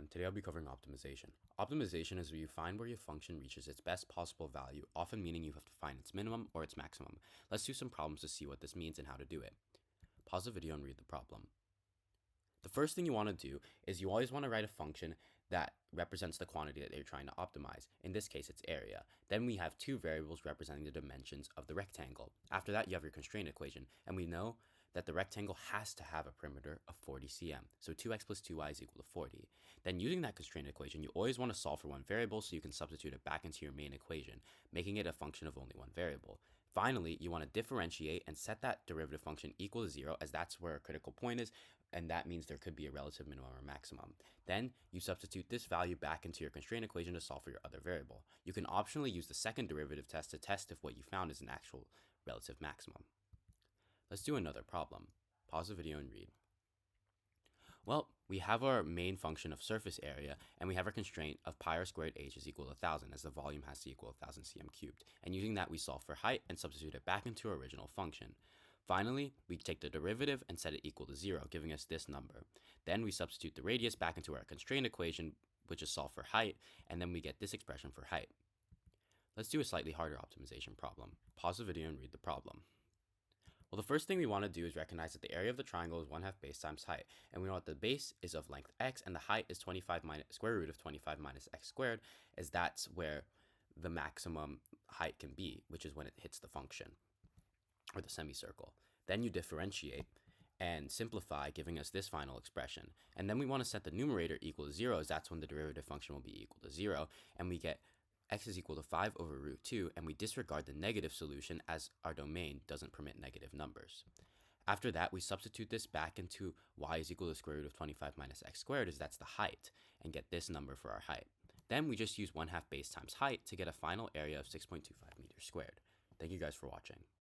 everyone, today I'll be covering optimization. Optimization is where you find where your function reaches its best possible value, often meaning you have to find its minimum or its maximum. Let's do some problems to see what this means and how to do it. Pause the video and read the problem. The first thing you want to do is you always want to write a function that represents the quantity that you're trying to optimize. In this case, it's area. Then we have two variables representing the dimensions of the rectangle. After that, you have your constraint equation, and we know that the rectangle has to have a perimeter of 40 cm. So 2x plus 2y is equal to 40. Then using that constraint equation, you always want to solve for one variable so you can substitute it back into your main equation, making it a function of only one variable. Finally, you want to differentiate and set that derivative function equal to 0, as that's where a critical point is, and that means there could be a relative minimum or maximum. Then you substitute this value back into your constraint equation to solve for your other variable. You can optionally use the second derivative test to test if what you found is an actual relative maximum. Let's do another problem. Pause the video and read. Well, we have our main function of surface area, and we have our constraint of pi r squared h is equal to 1,000, as the volume has to equal 1,000 cm cubed. And using that, we solve for height and substitute it back into our original function. Finally, we take the derivative and set it equal to 0, giving us this number. Then we substitute the radius back into our constraint equation, which is solve for height, and then we get this expression for height. Let's do a slightly harder optimization problem. Pause the video and read the problem. Well, the first thing we want to do is recognize that the area of the triangle is 1/2 base times height, and we know that the base is of length x, and the height is square root of 25 minus x squared, as that's where the maximum height can be, which is when it hits the function, or the semicircle. Then you differentiate and simplify, giving us this final expression. And then we want to set the numerator equal to 0, as that's when the derivative function will be equal to 0, and we get x is equal to 5 over root 2, and we disregard the negative solution as our domain doesn't permit negative numbers. After that, we substitute this back into y is equal to the square root of 25 minus x squared, as that's the height, and get this number for our height. Then we just use 1/2 base times height to get a final area of 6.25 meters squared. Thank you guys for watching.